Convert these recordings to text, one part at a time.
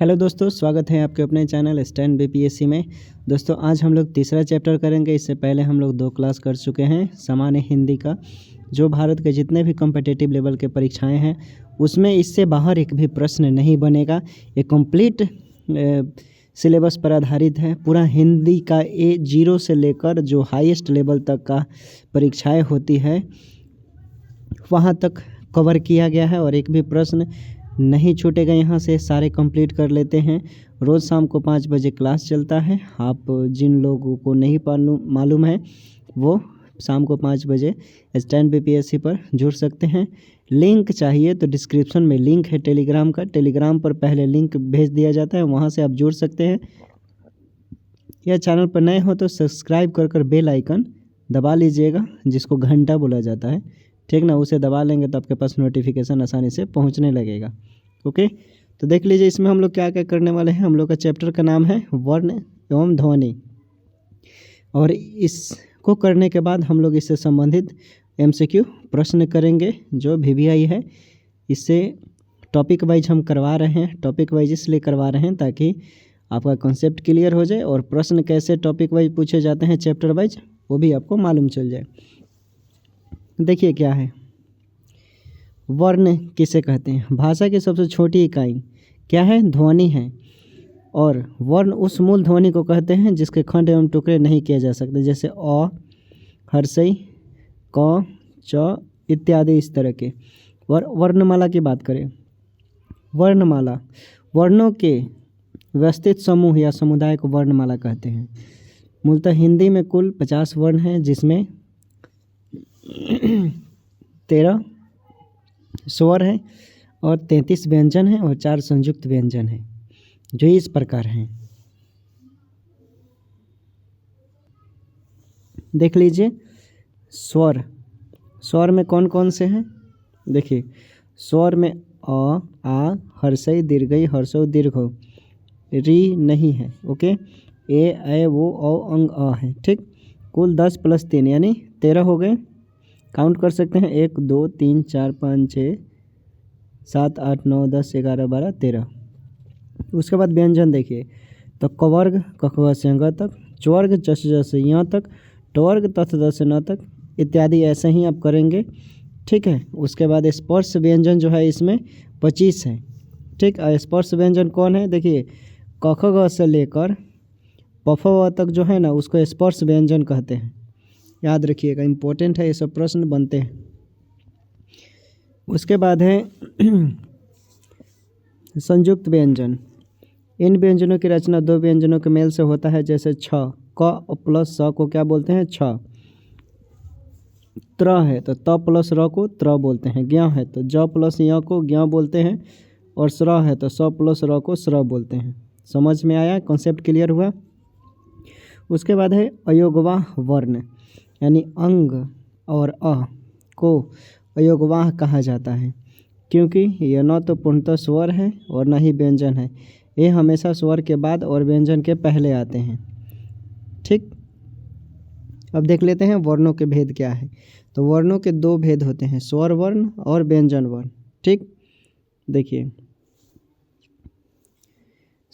Hello दोस्तों, स्वागत है आपके अपने चैनल स्टैंड बीपीएससी में। दोस्तों आज हम लोग तीसरा चैप्टर करेंगे। इससे पहले हम लोग 2 क्लास कर चुके हैं सामान्य हिंदी का। जो भारत के जितने भी कॉम्पिटिटिव लेवल के परीक्षाएं हैं उसमें इससे बाहर एक भी प्रश्न नहीं बनेगा। ये कंप्लीट सिलेबस पर आधारित है। पूरा हिंदी का A0 से लेकर जो हाईएस्ट लेवल तक का परीक्षाएँ होती है वहाँ तक कवर किया गया है और एक भी प्रश्न नहीं छूटेगा। यहाँ से सारे कंप्लीट कर लेते हैं। रोज़ शाम को 5 बजे क्लास चलता है। आप जिन लोगों को नहीं मालूम है वो शाम को 5 बजे स्टैंड बीपीएससी पर जुड़ सकते हैं। लिंक चाहिए तो डिस्क्रिप्शन में लिंक है टेलीग्राम का। टेलीग्राम पर पहले लिंक भेज दिया जाता है, वहाँ से आप जुड़ सकते हैं। या चैनल पर नए हो तो सब्सक्राइब कर बेल आइकन दबा लीजिएगा, जिसको घंटा बोला जाता है, ठीक ना। उसे दबा लेंगे तो आपके पास नोटिफिकेशन आसानी से पहुंचने लगेगा। ओके, तो देख लीजिए इसमें हम लोग क्या क्या करने वाले हैं। हम लोग का चैप्टर का नाम है वर्ण एवं ध्वनि, और इसको करने के बाद हम लोग इससे संबंधित MCQ प्रश्न करेंगे जो VVI है। इससे टॉपिक वाइज हम करवा रहे हैं। टॉपिक वाइज इसलिए करवा रहे हैं ताकि आपका कॉन्सेप्ट क्लियर हो जाए और प्रश्न कैसे टॉपिक वाइज पूछे जाते हैं चैप्टर वाइज वो भी आपको मालूम चल जाए। देखिए क्या है, वर्ण किसे कहते हैं। भाषा की सबसे छोटी इकाई क्या है? ध्वनि है। और वर्ण उस मूल ध्वनि को कहते हैं जिसके खंड एवं टुकड़े नहीं किए जा सकते, जैसे अ, हर्षई, क, च इत्यादि। इस तरह के वर्णमाला की बात करें, वर्णमाला वर्णों के व्यवस्थित समूह या समुदाय को वर्णमाला कहते हैं। मूलतः हिंदी में कुल 50 वर्ण हैं, जिसमें 13 स्वर हैं और 33 व्यंजन हैं और 4 संयुक्त व्यंजन हैं, जो इस प्रकार हैं। देख लीजिए स्वर। स्वर में कौन कौन से हैं? देखिए स्वर में अ, आ, हर्षई, दीर्घई, हर्षौ, दीर्घौ, री नहीं है। ओके, ए, ऐ, वो, औ, अंग, अ है। ठीक, कुल 10 + 3 यानी 13 हो गए। काउंट कर सकते हैं 1 2 3 4 5 6 7 8 9 10 11 12 13। उसके बाद व्यंजन देखिए तो कवर्ग क ख से ग तक, चवर्ग च से य तक, टवर्ग त थ से न तक इत्यादि। ऐसे ही आप करेंगे, ठीक है। उसके बाद स्पर्श व्यंजन जो है इसमें 25 है। ठीक, स्पर्श व्यंजन कौन है? देखिए क ख ग से लेकर प फ व तक जो है ना उसको स्पर्श व्यंजन कहते हैं। याद रखिएगा, इम्पोर्टेंट है, ये सब प्रश्न बनते हैं। उसके बाद है संयुक्त व्यंजन। इन व्यंजनों की रचना 2 व्यंजनों के मेल से होता है, जैसे छ, क + स को क्या बोलते हैं? छ। त्र है तो त + र को त्र बोलते हैं। ज्ञ है तो ज + य को ज्ञ बोलते हैं। और स्र है तो स + र को स्र बोलते हैं। समझ में आया? कॉन्सेप्ट क्लियर हुआ? उसके बाद है अयोगवाह वर्ण, यानी अंग और अ को अयोगवाह कहा जाता है, क्योंकि यह न तो पूर्णतः स्वर है और न ही व्यंजन है। ये हमेशा स्वर के बाद और व्यंजन के पहले आते हैं। ठीक, अब देख लेते हैं वर्णों के भेद क्या है। तो वर्णों के 2 भेद होते हैं, स्वर वर्ण और व्यंजन वर्ण। ठीक, देखिए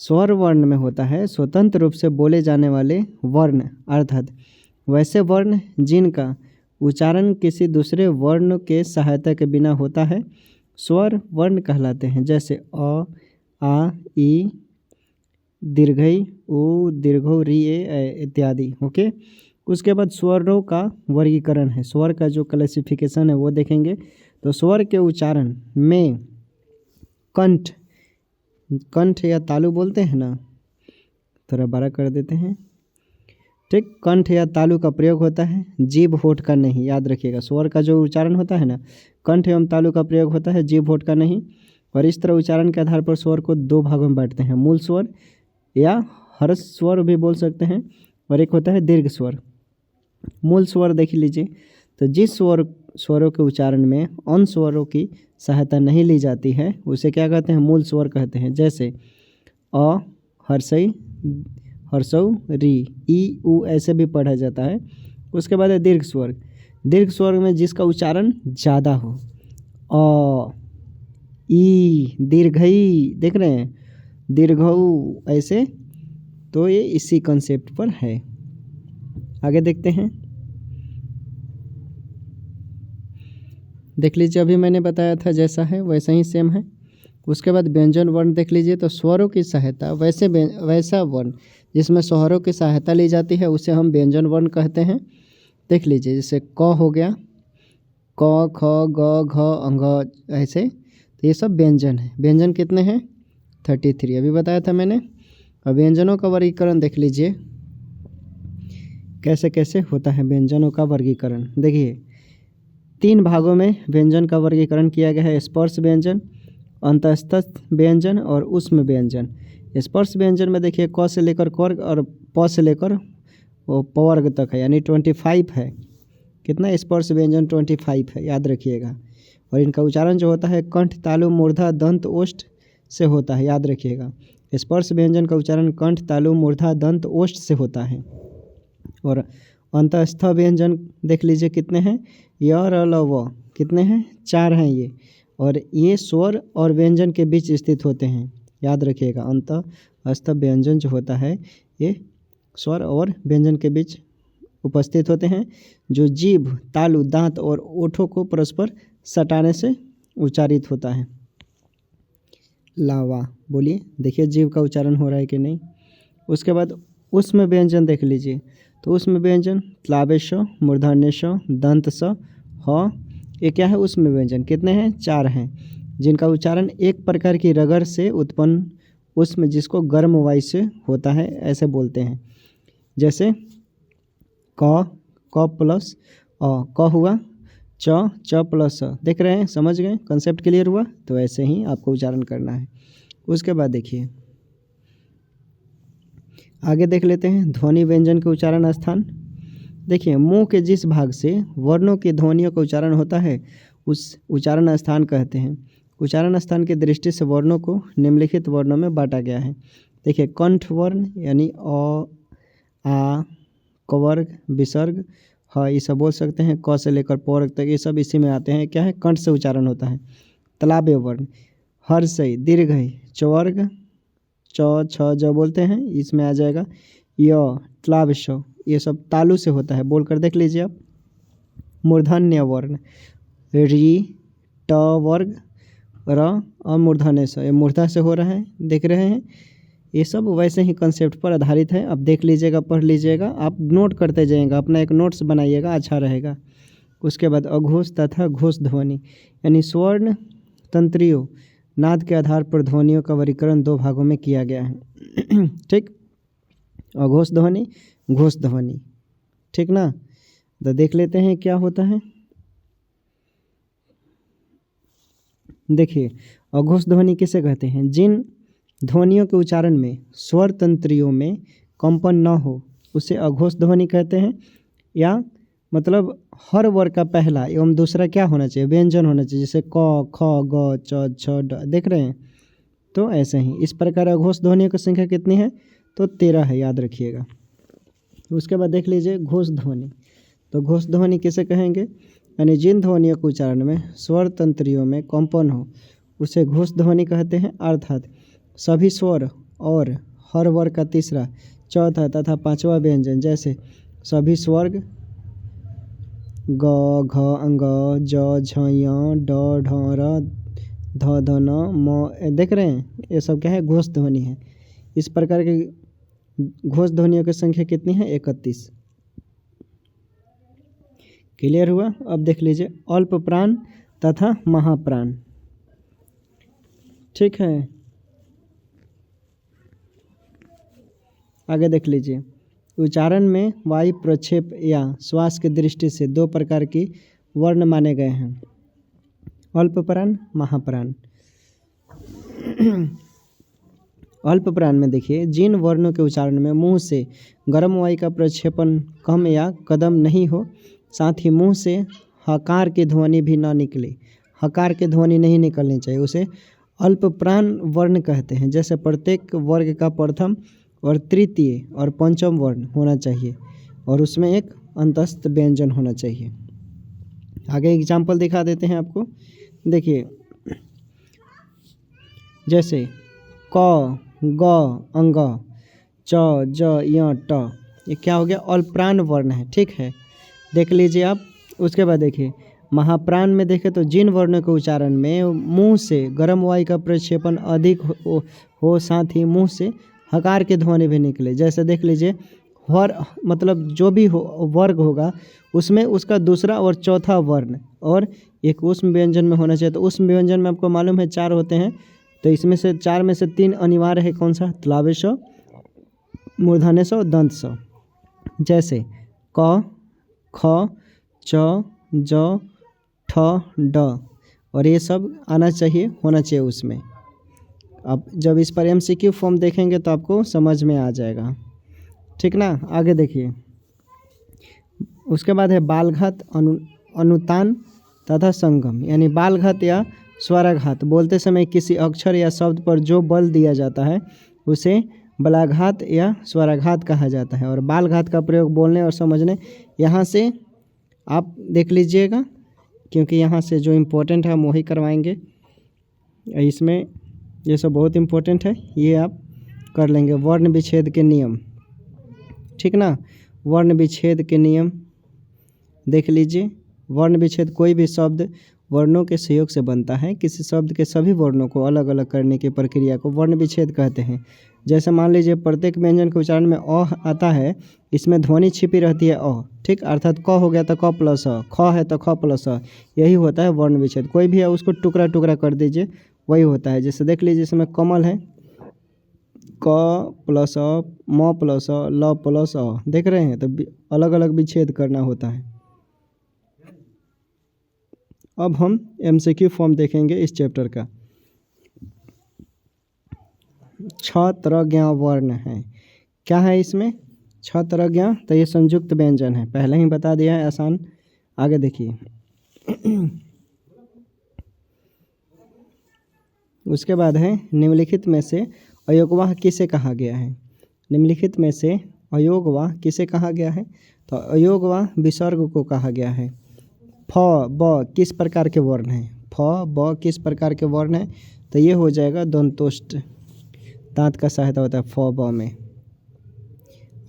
स्वर वर्ण में होता है स्वतंत्र रूप से बोले जाने वाले वर्ण, अर्थात वैसे वर्ण जिनका उच्चारण किसी दूसरे वर्ण के सहायता के बिना होता है स्वर वर्ण कहलाते हैं, जैसे अ, आ, ई, दीर्घई, उ, दीर्घौ, री, ए इत्यादि। ओके, उसके बाद स्वरों का वर्गीकरण है। स्वर का जो क्लासिफिकेशन है वो देखेंगे। तो स्वर के उच्चारण में कंठ या तालु बोलते हैं ना, थोड़ा बड़ा कर देते हैं। ठीक, कंठ या तालु का प्रयोग होता है, जीभ होठ का नहीं। याद रखिएगा, स्वर का जो उच्चारण होता है ना, कंठ एवं तालु का प्रयोग होता है, जीभ होठ का नहीं। और इस तरह उच्चारण के आधार पर स्वर को 2 भागों में बांटते हैं, मूल स्वर या हर्ष स्वर भी बोल सकते हैं, और एक होता है दीर्घ स्वर। मूल स्वर देख लीजिए तो जिस स्वरों के उच्चारण में अन्य स्वरों की सहायता नहीं ली जाती है उसे क्या कहते हैं? मूल स्वर कहते हैं, जैसे अ, हर्षई, हर्षौ, री, ई, उ ऐसे भी पढ़ा जाता है। उसके बाद है दीर्घ स्वर। दीर्घ स्वर में जिसका उच्चारण ज़्यादा हो, अ, ई, दीर्घई, देख रहे हैं दीर्घऊ, ऐसे। तो ये इसी कंसेप्ट पर है। आगे देखते हैं। देख लीजिए, अभी मैंने बताया था जैसा है वैसा ही सेम है। उसके बाद व्यंजन वर्ण देख लीजिए, तो स्वरों की सहायता वैसा वर्ण जिसमें स्वरों की सहायता ली जाती है उसे हम व्यंजन वर्ण कहते हैं। देख लीजिए, जैसे क हो गया, क ख ग घ अंग, ऐसे। तो ये सब व्यंजन है। व्यंजन कितने हैं? 33 अभी बताया था मैंने। अब व्यंजनों का वर्गीकरण देख लीजिए कैसे कैसे होता है व्यंजनों का वर्गीकरण। देखिए, 3 भागों में व्यंजन का वर्गीकरण किया गया है। स्पर्श व्यंजन, अंतःस्थ व्यंजन और ऊष्म व्यंजन। स्पर्श व्यंजन में देखिए क से लेकर वर्ग और प से लेकर वो पवर्ग तक है, यानी 25 है। कितना? स्पर्श व्यंजन 25 है, याद रखिएगा। और इनका उच्चारण जो होता है कंठ, तालु, मूर्धा, दंत, ओष्ठ से होता है, याद रखिएगा। स्पर्श व्यंजन का उच्चारण कंठ, तालु, मूर्धा, दंत, ओष्ठ से होता है। और अंतःस्थ व्यंजन देख लीजिए कितने हैं? य, र, ल, व कितने हैं? 4 हैं ये। और ये स्वर और व्यंजन के बीच स्थित होते हैं, याद रखिएगा। अंतःस्थ व्यंजन जो होता है ये स्वर और व्यंजन के बीच उपस्थित होते हैं, जो जीभ, तालु, दांत और ओठों को परस्पर सटाने से उच्चारित होता है। लावा, बोलिए, देखिए जीभ का उच्चारण हो रहा है कि नहीं। उसके बाद ऊष्म व्यंजन देख लीजिए, तो ऊष्म व्यंजन त्लावेश, मूर्धन्यश, दंतस, ह, ये क्या है? ऊष्म व्यंजन। कितने हैं? 4 हैं, जिनका उच्चारण एक प्रकार की रगड़ से उत्पन्न ऊष्म, जिसको गर्म वायु से होता है, ऐसे बोलते हैं। जैसे क प्लस अ, क हुआ, च प्लस अ। देख रहे हैं? समझ गए? कंसेप्ट क्लियर हुआ? तो ऐसे ही आपको उच्चारण करना है। उसके बाद देखिए आगे देख लेते हैं ध्वनि व्यंजन के उच्चारण स्थान। देखिए, मुंह के जिस भाग से वर्णों की ध्वनियों का उच्चारण होता है उस उच्चारण स्थान कहते हैं। उच्चारण स्थान की दृष्टि से वर्णों को निम्नलिखित वर्णों में बांटा गया है। देखिए, कंठ वर्ण यानी अ, आ, कवर्ग, विसर्ग, ह, ये सब बोल सकते हैं। क से लेकर पवर्ग तक ये सब इसी में आते हैं। क्या है? कंठ से उच्चारण होता है। तलाबे वर्ण, हर्षई, दीर्घई, चवर्ग, च, छ, ज बोलते हैं, इसमें आ जाएगा। य, त्लावश, ये सब तालु से होता है, बोलकर देख लीजिए आप। मूर्धन्य वर्ण, री, ट वर्ग, र, अमूर्धन्य स, ये मूर्धा से हो रहा है, देख रहे हैं। ये सब वैसे ही कंसेप्ट पर आधारित है। अब देख लीजिएगा, पढ़ लीजिएगा, आप नोट करते जाइएगा, अपना एक नोट्स बनाइएगा, अच्छा रहेगा। उसके बाद अघोष तथा घोष ध्वनि, यानी स्वर्ण तंत्रियों नाद के आधार पर ध्वनियों का वर्गीकरण 2 भागों में किया गया है। ठीक, अघोष ध्वनि, घोष ध्वनि, ठीक ना। तो देख लेते हैं क्या होता है। देखिए, अघोष ध्वनि किसे कहते हैं? जिन ध्वनियों के उच्चारण में स्वर तंत्रियों में कंपन न हो उसे अघोष ध्वनि कहते हैं। या मतलब हर वर्ग का पहला एवं दूसरा क्या होना चाहिए? व्यंजन होना चाहिए, जैसे क, ख, ग, च, छ, ड, देख रहे हैं। तो ऐसे ही इस प्रकार अघोष ध्वनियों की संख्या कितनी है? तो 13 है, याद रखिएगा। उसके बाद देख लीजिए घोष ध्वनि। तो घोष ध्वनि किसे कहेंगे? यानी जिन ध्वनियों के उच्चारण में स्वर तंत्रियों में कंपन हो उसे घोष ध्वनि कहते हैं। अर्थात सभी स्वर और हर वर्ग का तीसरा, चौथा तथा 5वां व्यंजन, जैसे सभी स्वर्ग ग, घ, अंग, ज, झ, य, ड, ढ, र, ध, ध, न, म, देख रहे हैं, ये सब क्या है? घोष ध्वनि है। इस प्रकार के घोष ध्वनियों की संख्या कितनी है? 31। क्लियर हुआ? अब देख लीजिए अल्प प्राण तथा महाप्राण। ठीक है, आगे देख लीजिए। उच्चारण में वायु प्रक्षेप या श्वास की दृष्टि से 2 प्रकार की वर्ण माने गए हैं, अल्प प्राण, महाप्राण। अल्प प्राण में देखिए, जिन वर्णों के उच्चारण में मुंह से गर्म वायु का प्रक्षेपण कम या कदम नहीं हो, साथ ही मुंह से हकार की ध्वनि भी ना निकले, हकार की ध्वनि नहीं निकलनी चाहिए, उसे अल्प प्राण वर्ण कहते हैं। जैसे प्रत्येक वर्ग का प्रथम और तृतीय और पंचम वर्ण होना चाहिए और उसमें एक अंतस्थ व्यंजन होना चाहिए। आगे एग्जाम्पल दिखा देते हैं आपको। देखिए, जैसे क, ग अंग, च ज य ट, ये क्या हो गया? अल्पप्राण वर्ण है। ठीक है, देख लीजिए आप। उसके बाद देखिए महाप्राण में देखें तो जिन वर्णों के उच्चारण में मुंह से गर्म वायु का प्रक्षेपण अधिक हो साथ ही मुंह से हकार की ध्वनि भी निकले, जैसे देख लीजिए मतलब जो भी वर्ग होगा उसमें उसका दूसरा और चौथा वर्ण और एक ऊष्म व्यंजन में होना चाहिए। तो ऊष्म व्यंजन में आपको मालूम है 4 होते हैं, तो इसमें से 4 में से 3 अनिवार्य है। कौन सा? तालव्य स, मूर्धन्य स और दंत स। जैसे क, ख, च, ज, ठ, ड, और ये सब आना चाहिए, होना चाहिए उसमें। अब जब इस पर MCQ फॉर्म देखेंगे तो आपको समझ में आ जाएगा। ठीक ना, आगे देखिए। उसके बाद है बालघात, अनुतान तथा संगम, यानी बालघात या स्वराघात। बोलते समय किसी अक्षर या शब्द पर जो बल दिया जाता है उसे बलाघात या स्वराघात कहा जाता है। और बालघात का प्रयोग बोलने और समझने, यहाँ से आप देख लीजिएगा, क्योंकि यहाँ से जो इम्पोर्टेंट है हम वही करवाएंगे। इसमें ये सब बहुत इम्पोर्टेंट है, ये आप कर लेंगे। वर्ण विच्छेद के नियम, ठीक ना, वर्ण विच्छेद के नियम देख लीजिए। वर्ण विच्छेद कोई भी शब्द वर्णों के सहयोग से बनता है। किसी शब्द के सभी वर्णों को अलग अलग करने की प्रक्रिया को वर्ण विच्छेद कहते हैं। जैसे मान लीजिए प्रत्येक व्यंजन के उच्चारण में अ आता है, इसमें ध्वनि छिपी रहती है अ, ठीक, अर्थात क हो गया तो क प्लस अ, ख है तो ख प्लस अ, यही होता है वर्ण विच्छेद। कोई भी है उसको टुकड़ा टुकड़ा कर दीजिए, वही होता है। जैसे देख लीजिए इसमें कमल है, क प्लस अ, म प्लस अ, ल प्लस अ, देख रहे हैं, तो अलग अलग विच्छेद करना होता है। अब हम MCQ फॉर्म देखेंगे इस चैप्टर का। 6 तरह ज्ञ वर्ण है। क्या है इसमें? 6 तरह ज्ञ, तो ये संयुक्त व्यंजन है, पहले ही बता दिया है, आसान। आगे देखिए। उसके बाद है निम्नलिखित में से अयोगवाह किसे कहा गया है? निम्नलिखित में से अयोगवाह किसे कहा गया है? तो अयोगवाह विसर्ग को कहा गया है। फ ब किस प्रकार के वर्ण हैं? फ ब किस प्रकार के वर्ण हैं? तो ये हो जाएगा दंतोष्ठ, दांत का सहायता होता है फ ब में।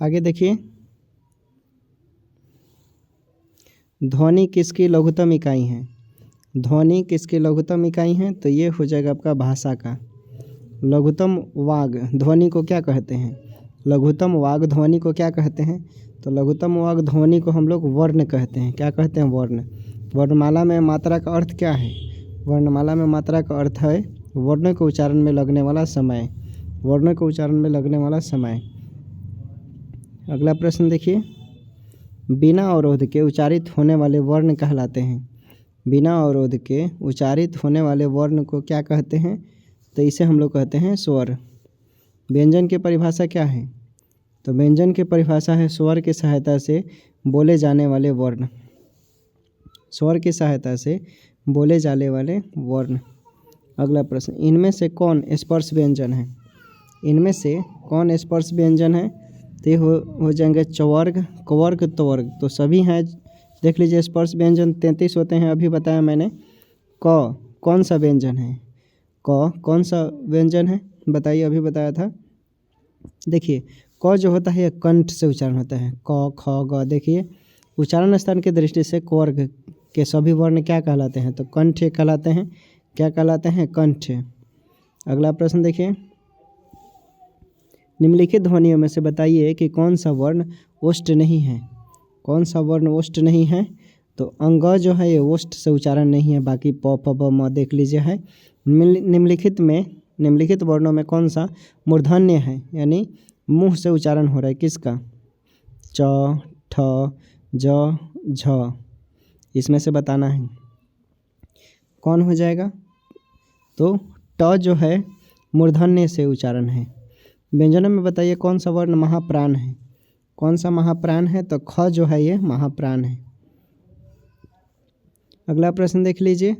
आगे देखिए, ध्वनि किसकी लघुत्तम इकाई है? ध्वनि किसकी लघुत्तम इकाई है? तो ये हो जाएगा आपका भाषा का। लघुत्तम वाग ध्वनि को क्या कहते हैं? लघुत्तम वाग ध्वनि को क्या कहते हैं? तो लघुत्तम वाग ध्वनि को हम लोग वर्ण कहते हैं। क्या कहते हैं? वर्ण। वर्णमाला में मात्रा का अर्थ क्या है? वर्णमाला में मात्रा का अर्थ है वर्णों के उच्चारण में लगने वाला समय। वर्णों के उच्चारण में लगने वाला समय। अगला प्रश्न देखिए, बिना अवरोध के उच्चारित होने वाले वर्ण कहलाते हैं। बिना अवरोध के उच्चारित होने वाले वर्ण को क्या कहते हैं? तो इसे हम लोग कहते हैं स्वर। व्यंजन की परिभाषा क्या है? तो व्यंजन की परिभाषा है स्वर की सहायता से बोले जाने वाले वर्ण। स्वर की सहायता से बोले जाने वाले वर्ण। अगला प्रश्न, इनमें से कौन स्पर्श व्यंजन है? इनमें से कौन स्पर्श व्यंजन है? तो ये हो जाएंगे चवर्ग, कवर्ग, त्वर्ग, तो सभी हैं। देख लीजिए स्पर्श व्यंजन 33 होते हैं, अभी बताया मैंने। क कौन सा व्यंजन है? क कौन सा व्यंजन है बताइए, अभी बताया था। देखिए क जो होता है कंठ से उच्चारण होता है, क ख ग। देखिए उच्चारण स्थान की दृष्टि से कवर्ग के सभी वर्ण क्या कहलाते हैं? तो कंठ कहलाते हैं। क्या कहलाते हैं? कंठ। अगला प्रश्न देखिए, निम्नलिखित ध्वनियों में से बताइए कि कौन सा वर्ण ओष्ठ नहीं है? कौन सा वर्ण ओष्ठ नहीं है? तो अंग जो है ये ओष्ठ से उच्चारण नहीं है, बाकी प फ ब म देख लीजिए है। निम्नलिखित वर्णों में कौन सा मूर्धन्य है, यानी मुंह से उच्चारण हो रहा है? किसका? च ठ ज झ, इसमें से बताना है कौन हो जाएगा। तो ट जो है मूर्धन्य से उच्चारण है। व्यंजनों में बताइए कौन सा वर्ण महाप्राण है? कौन सा महाप्राण है? तो ख जो है ये महाप्राण है। अगला प्रश्न देख लीजिए,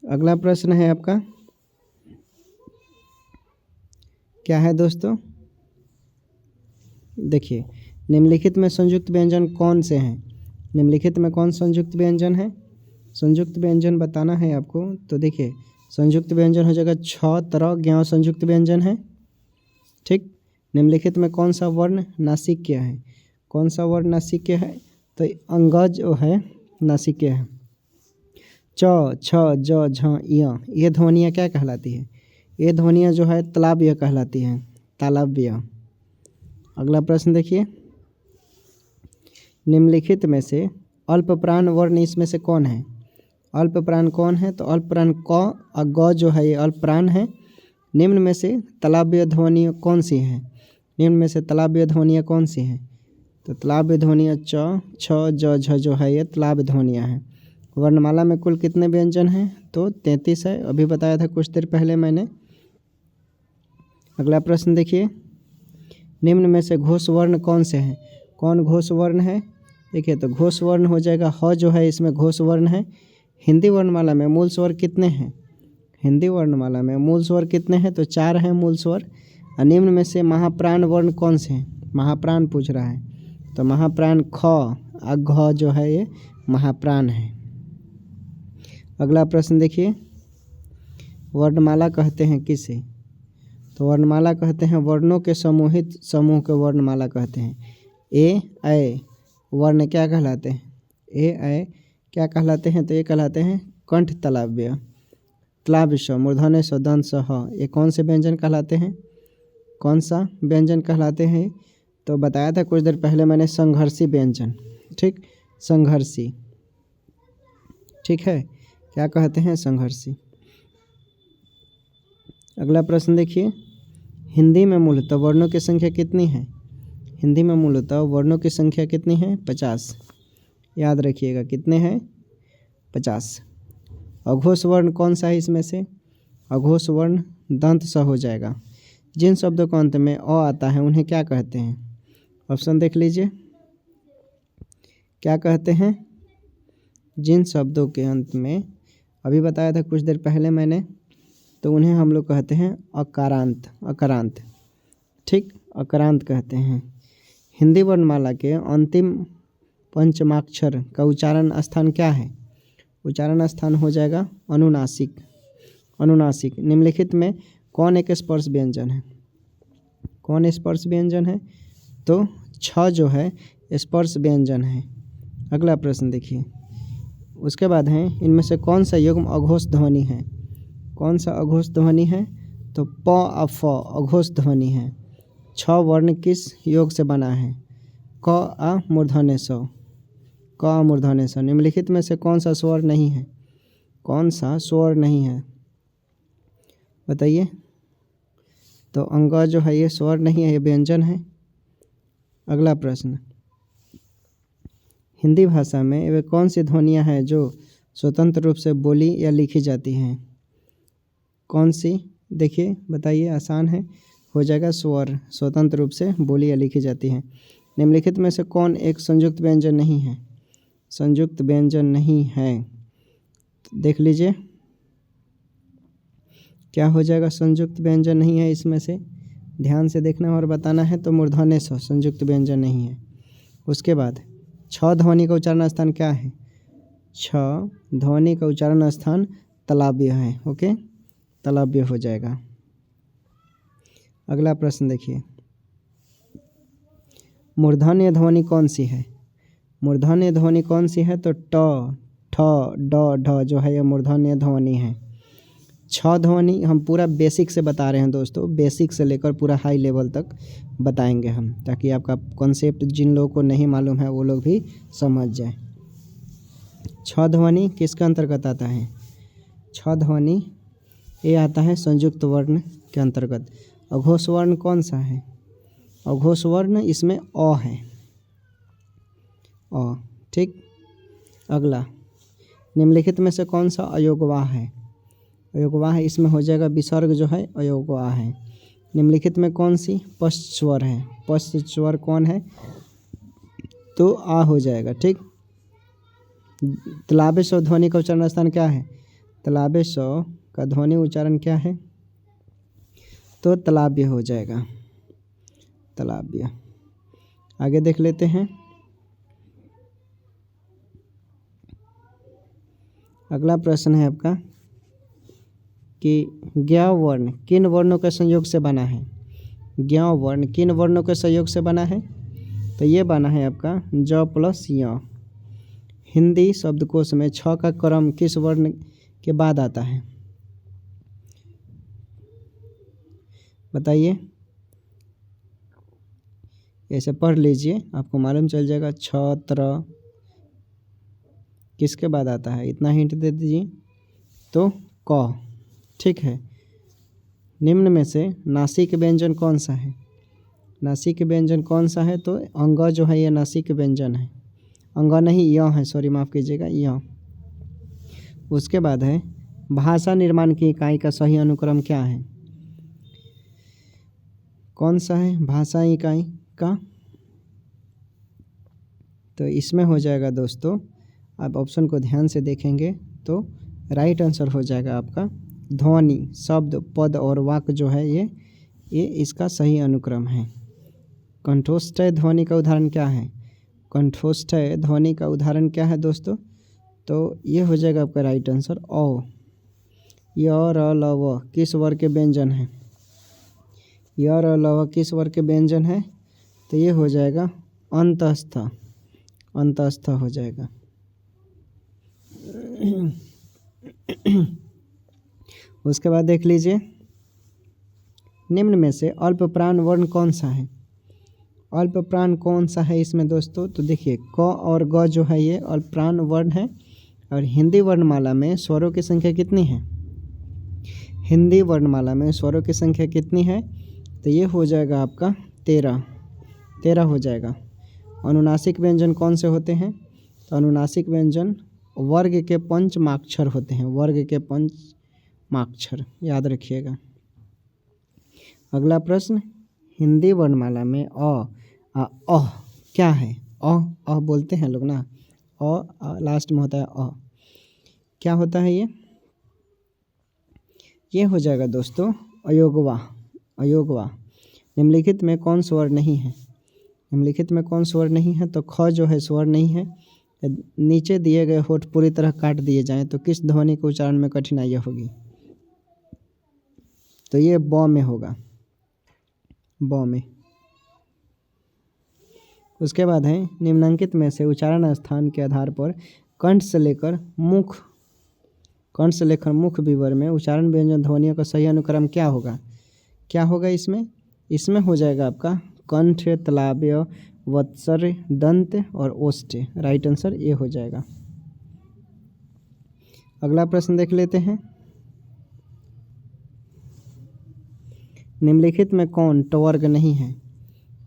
अगला प्रश्न है आपका, क्या है दोस्तों? देखिए निम्नलिखित में संयुक्त व्यंजन कौन से हैं? निम्नलिखित में कौन संयुक्त व्यंजन है? संयुक्त व्यंजन बताना है आपको। तो देखिए संयुक्त व्यंजन हो जाएगा छ, तर, ज्ञ संयुक्त व्यंजन है। ठीक, निम्नलिखित में कौन सा वर्ण नासिक्य है? कौन सा वर्ण नासिक्य है? तो अंगज जो है नासिक्य है। च, छ, ज, झ, य ये ध्वनियाँ क्या कहलाती है? ये ध्वनियाँ जो है तालव्य कहलाती हैं, तालव्य। अगला प्रश्न देखिए, निम्नलिखित में से अल्प प्राण वर्ण इसमें से कौन है? अल्प प्राण कौन है? तो अल्प प्राण क और ग जो है ये अल्प प्राण है। निम्न में से तालव्य ध्वनियाँ कौन सी हैं? निम्न में से तालव्य ध्वनियाँ कौन सी हैं? तो तालव्य ध्वनियाँ च, छ, ज, झ जो है ये तालव्य ध्वनियाँ हैं। वर्णमाला में कुल कितने व्यंजन हैं? तो 33 है, अभी बताया था कुछ देर पहले मैंने। अगला प्रश्न देखिए, निम्न में से घोष वर्ण कौन से हैं? कौन घोष वर्ण है? देखिए तो घोष वर्ण हो जाएगा ह जो है इसमें घोष वर्ण है। हिंदी वर्णमाला में मूल स्वर कितने हैं? हिंदी वर्णमाला में मूल स्वर कितने हैं? तो 4 हैं मूल स्वर। निम्न में से महाप्राण वर्ण कौन से हैं? महाप्राण पूछ रहा है, तो महाप्राण ख और घ जो है ये महाप्राण है। अगला प्रश्न देखिए, वर्णमाला कहते हैं किसे? तो वर्णमाला कहते हैं वर्णों के समूहित समूह के वर्णमाला कहते हैं। ए ऐ वर्ण क्या कहलाते हैं? ए ऐ क्या कहलाते हैं? तो ये कहलाते हैं कंठ तालव्य। तालव्य स, मूर्धन्य स, दंत स, ह ये कौन से व्यंजन कहलाते हैं? कौन सा व्यंजन कहलाते हैं? तो बताया था कुछ देर पहले मैंने, संघर्षी व्यंजन। ठीक, संघर्षी। ठीक है, क्या कहते हैं? संघर्षी। अगला प्रश्न देखिए, हिंदी में मूलतः वर्णों की संख्या कितनी है? हिंदी में मूलतः वर्णों की संख्या कितनी है? 50। याद रखिएगा कितने हैं? 50। अघोष वर्ण कौन सा है इसमें से? अघोष वर्ण दंत स हो जाएगा। जिन शब्दों के अंत में अ आता है उन्हें क्या कहते हैं? ऑप्शन देख लीजिए, क्या कहते हैं? जिन शब्दों के अंत में, अभी बताया था कुछ देर पहले मैंने, तो उन्हें हम लोग कहते हैं अकारांत। अकारांत, ठीक, अकारांत कहते हैं। हिंदी वर्णमाला के अंतिम पंचमाक्षर का उच्चारण स्थान क्या है? उच्चारण स्थान हो जाएगा अनुनासिक। अनुनासिक। निम्नलिखित में कौन एक स्पर्श व्यंजन है? कौन स्पर्श व्यंजन है? तो छ जो है स्पर्श व्यंजन है। अगला प्रश्न देखिए, उसके बाद है, इनमें से कौन सा युग्म अघोष ध्वनि है? कौन सा अघोष ध्वनि है? तो प और फ अघोष ध्वनि है। छ वर्ण किस योग से बना है? क आ मूर्धन्य स। क आ मूर्धन्य स। निम्नलिखित में से कौन सा स्वर नहीं है? कौन सा स्वर नहीं है बताइए? तो अंग जो है ये स्वर नहीं है, ये व्यंजन है। अगला प्रश्न, हिंदी भाषा में वे कौन सी ध्वनियाँ हैं जो स्वतंत्र रूप से बोली या लिखी जाती हैं? कौन सी? देखिए बताइए, आसान है, हो जाएगा स्वर, स्वतंत्र रूप से बोली या लिखी जाती हैं। निम्नलिखित में से कौन एक संयुक्त व्यंजन नहीं है? संयुक्त व्यंजन नहीं है, देख लीजिए क्या हो जाएगा? संयुक्त व्यंजन नहीं है इसमें से, ध्यान से देखना और बताना है। तो मूर्धन्य स संयुक्त व्यंजन नहीं है। उसके बाद छ ध्वनि का उच्चारण स्थान क्या है? छ ध्वनि का उच्चारण स्थान तालव्य है। ओके, तालव्य हो जाएगा। अगला प्रश्न देखिए, मूर्धन्य ध्वनि कौन सी है? मूर्धन्य ध्वनि कौन सी है? तो ट, ठ, ड, ढ जो है यह मूर्धन्य ध्वनि है। छ ध्वनि हम पूरा बेसिक से बता रहे हैं दोस्तों, बेसिक से लेकर पूरा हाई लेवल तक बताएंगे हम, ताकि आपका कॉन्सेप्ट जिन लोगों को नहीं मालूम है वो लोग भी समझ जाए। छ ध्वनि किसके अंतर्गत आता है? छ ध्वनि ये आता है संयुक्त वर्ण के अंतर्गत। अघोष वर्ण कौन सा है? अघोष वर्ण इसमें अ है, अ। ठीक, अगला, निम्नलिखित में से कौन सा अयोगवाह है? अयोगवाह इसमें हो जाएगा विसर्ग जो है अयोगवाह है। निम्नलिखित में कौन सी पश्च स्वर है? पश्च स्वर कौन है? तो आ हो जाएगा। ठीक, तालव्य स ध्वनि का उच्चारण स्थान क्या है? तालव्य स का ध्वनि उच्चारण क्या है? तो तालव्य हो जाएगा, तालव्य। आगे देख लेते हैं, अगला प्रश्न है आपका कि ज्ञ वर्ण किन वर्णों के संयोग से बना है। ज्ञ वर्ण किन वर्णों के संयोग से बना है, तो ये बना है आपका ज प्लस य। हिंदी शब्दकोश में छ का क्रम किस वर्ण के बाद आता है, बताइए। ऐसे पढ़ लीजिए, आपको मालूम चल जाएगा। छत्र किसके बाद आता है, इतना हिंट दे दीजिए। तो क, ठीक है। निम्न में से नासिक व्यंजन कौन सा है, नासिक व्यंजन कौन सा है, तो अंग जो है ये नासिक व्यंजन है। अंग नहीं, य है, सॉरी माफ़ कीजिएगा, य। उसके बाद है भाषा निर्माण की इकाई का सही अनुक्रम क्या है, कौन सा है भाषा इकाई का, तो इसमें हो जाएगा दोस्तों, आप ऑप्शन को ध्यान से देखेंगे तो राइट आंसर हो जाएगा आपका ध्वनि। शब्द, पद और वाक्य जो है ये इसका सही अनुक्रम है। कंठोष्ठय ध्वनि का उदाहरण क्या है, कंठोष्ठय ध्वनि का उदाहरण क्या है दोस्तों, तो ये हो जाएगा आपका राइट आंसर औ। य र ल व किस वर्ग के व्यंजन है, य र ल व किस वर्ग के व्यंजन है, तो ये हो जाएगा अंतस्थ, अंतस्थ हो जाएगा। उसके बाद देख लीजिए, निम्न में से अल्प प्राण वर्ण कौन सा है, अल्प प्राण कौन सा है इसमें दोस्तों, तो देखिए क और ग जो है ये अल्प प्राण वर्ण है। और हिंदी वर्णमाला में स्वरों की संख्या कितनी है, हिंदी वर्णमाला में स्वरों की संख्या कितनी है, तो ये हो जाएगा आपका 13 हो जाएगा। अनुनासिक व्यंजन कौन से होते हैं, तो अनुनासिक व्यंजन वर्ग के पंचमाक्षर होते हैं, वर्ग के पंचमाक्षर, याद रखिएगा। अगला प्रश्न, हिंदी वर्णमाला में अ क्या है, अ बोलते हैं लोग ना, लास्ट में होता है अ, क्या होता है ये हो जाएगा दोस्तों अयोगवा, अयोगवा। निम्नलिखित में कौन स्वर नहीं है, निम्नलिखित में कौन स्वर नहीं है, तो ख जो है स्वर नहीं है। नीचे दिए गए होठ पूरी तरह काट दिए जाएं तो किस ध्वनि के उच्चारण में कठिनाई होगी, तो ये ब में होगा, ब में। उसके बाद है निम्नांकित में से उच्चारण स्थान के आधार पर कंठ से लेकर मुख विवर में उच्चारण व्यंजन ध्वनियों का सही अनुक्रम क्या होगा, क्या होगा इसमें हो जाएगा आपका कंठ, तलाब्य, वत्सर्य, दंत और ओष्ठ, राइट आंसर ये हो जाएगा। अगला प्रश्न देख लेते हैं, निम्नलिखित में कौन टवर्ग नहीं है,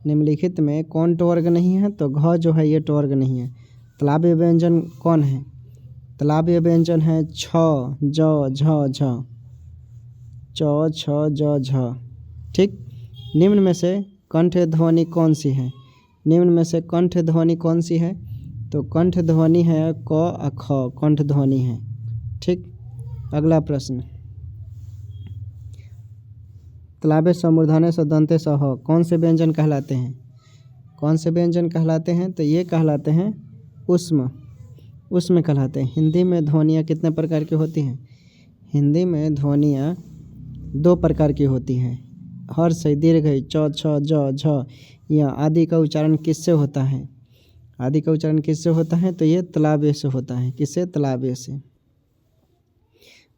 निम्नलिखित में कौन टवर्ग नहीं है, तो घ जो है ये टवर्ग नहीं है। तालव्य व्यंजन कौन है, तालव्य व्यंजन है छ, ज, झ, झ, च, छ, ज, झ, ठीक। निम्न में से कंठ ध्वनि कौन सी है, निम्न में से कंठ ध्वनि कौन सी है, तो कंठ ध्वनि है क आ ख, कंठ ध्वनि है, ठीक। अगला प्रश्न, तालव्य समूर्धन्य से दंते सह कौन से व्यंजन कहलाते हैं, कौन से व्यंजन कहलाते हैं, तो ये कहलाते हैं उष्म कहलाते हैं। हिंदी में ध्वनियाँ कितने प्रकार की होती हैं, हिंदी में ध्वनियाँ 2 प्रकार की होती हैं। हर्ष, दीर्घ, च, छ, ज, झ या आदि का उच्चारण किससे होता है, आदि का उच्चारण किससे होता है, तो ये तालव्य से होता है, किससे, तालव्य से।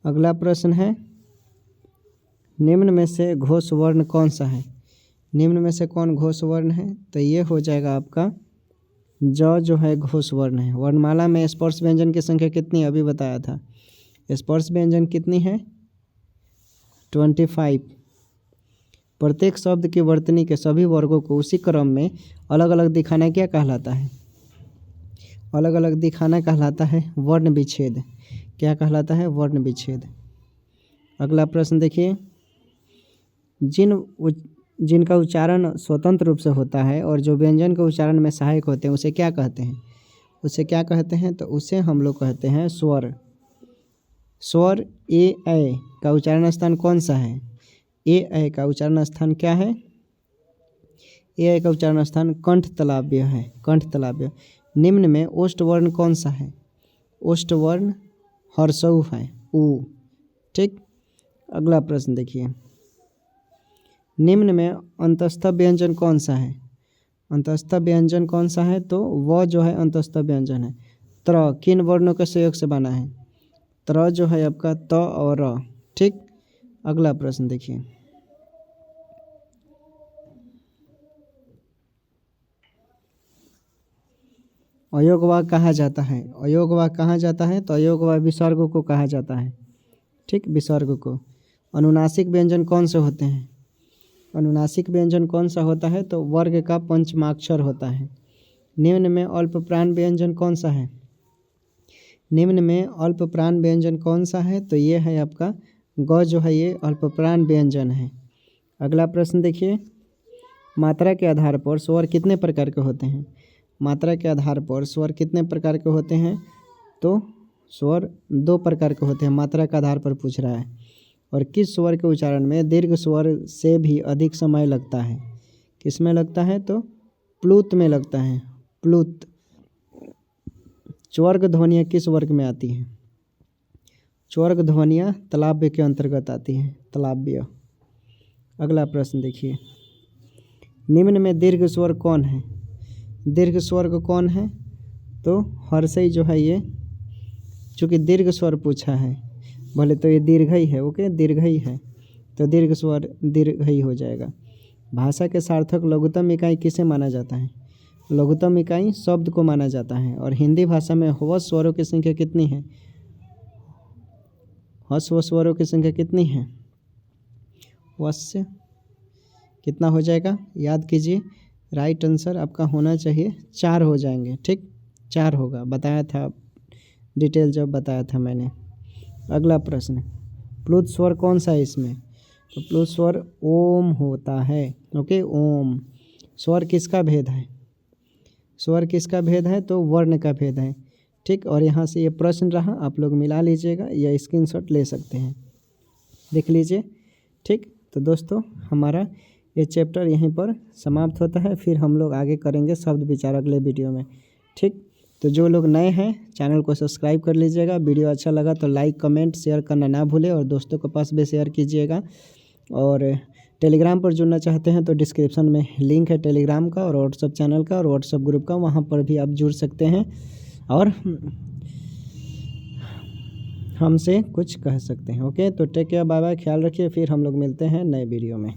अगला प्रश्न है, निम्न में से घोष वर्ण कौन सा है, निम्न में से कौन घोष वर्ण है, तो ये हो जाएगा आपका ज जो है घोष वर्ण है। वर्णमाला में स्पर्श व्यंजन की संख्या कितनी है, अभी बताया था, स्पर्श व्यंजन कितनी है 25। प्रत्येक शब्द की वर्तनी के सभी वर्गों को उसी क्रम में अलग अलग दिखाना क्या कहलाता है, अलग अलग दिखाना कहलाता है वर्ण विच्छेद, क्या कहलाता है, वर्ण विच्छेद। अगला प्रश्न देखिए, जिनका उच्चारण स्वतंत्र रूप से होता है और जो व्यंजन के उच्चारण में सहायक होते हैं उसे क्या कहते हैं, उसे क्या कहते हैं, तो उसे हम लोग कहते हैं स्वर। स्वर ए का उच्चारण स्थान कौन सा है, ए का उच्चारण स्थान क्या है, ए का उच्चारण स्थान कंठ तालव्य है, कंठ तालव्य। निम्न में ओष्ठ वर्ण कौन सा है, ओष्ठ वर्ण हर्षऊ है, ऊ। ठीक, अगला प्रश्न देखिए, निम्न में अंतस्थ व्यंजन कौन सा है? अंतस्थ व्यंजन कौन सा है? तो व जो है अंतस्थ व्यंजन है। त्र किन वर्णों के संयोग से बना है? त्र जो है आपका त और र। ठीक, अगला प्रश्न देखिए, अयोगवा कहा जाता है? अयोगवा कहा जाता है? तो अयोगवा विसर्ग को कहा जाता है। ठीक, विसर्ग को। अनुनासिक व्यंजन कौन से होते हैं? अनुनासिक व्यंजन कौन सा होता है? तो वर्ग का पंचमाक्षर होता है। निम्न में अल्प प्राण व्यंजन कौन सा है? निम्न में अल्प प्राण व्यंजन कौन सा है? तो ये है आपका ग जो है ये अल्प प्राण व्यंजन है। अगला प्रश्न देखिए, मात्रा के आधार पर स्वर कितने प्रकार के होते हैं? मात्रा के आधार पर स्वर कितने प्रकार के होते हैं? तो स्वर 2 प्रकार के होते हैं, मात्रा के आधार पर पूछ रहा है। और किस स्वर के उच्चारण में दीर्घ स्वर से भी अधिक समय लगता है? किस में लगता है? तो प्लुत में लगता है, प्लुत। च्वर्ग ध्वनियाँ किस वर्ग में आती हैं? च्वर्ग ध्वनियाँ तलाब्य के अंतर्गत आती हैं, तलाब्य। अगला प्रश्न देखिए, निम्न में दीर्घ स्वर कौन है? दीर्घ स्वर्ग कौन है? तो हर्षई जो है ये, चूँकि दीर्घ स्वर पूछा है, भले तो ये दीर्घई है, ओके, दीर्घई है, तो दीर्घ स्वर दीर्घई हो जाएगा। भाषा के सार्थक लघुत्तम इकाई किसे माना जाता है? लघुत्तम इकाई शब्द को माना जाता है। और हिंदी भाषा में ह्रस्व स्वरों की संख्या कितनी है? ह्रस्व स्वरों की संख्या कितनी है? वश्य कितना हो जाएगा? याद कीजिए, राइट आंसर आपका होना चाहिए 4 हो जाएंगे। ठीक, 4 होगा, बताया था, डिटेल जब बताया था मैंने। अगला प्रश्न, प्लुत स्वर कौन सा है इसमें? तो प्लुत स्वर ओम होता है, ओके, ओम। स्वर किसका भेद है? स्वर किसका भेद है? तो वर्ण का भेद है। ठीक, और यहाँ से ये प्रश्न रहा, आप लोग मिला लीजिएगा या स्क्रीनशॉट ले सकते हैं, देख लीजिए। ठीक, तो दोस्तों हमारा ये चैप्टर यहीं पर समाप्त होता है, फिर हम लोग आगे करेंगे शब्द विचार अगले वीडियो में। ठीक, तो जो लोग नए हैं चैनल को सब्सक्राइब कर लीजिएगा, वीडियो अच्छा लगा तो लाइक कमेंट शेयर करना ना भूलें, और दोस्तों के पास भी शेयर कीजिएगा। और टेलीग्राम पर जुड़ना चाहते हैं तो डिस्क्रिप्शन में लिंक है टेलीग्राम का और व्हाट्सअप चैनल का और व्हाट्सअप ग्रुप का, वहाँ पर भी आप जुड़ सकते हैं और हमसे कुछ कह सकते हैं। ओके, तो टेक केयर, बाय बाय, ख्याल रखिए, फिर हम लोग मिलते हैं नए वीडियो में।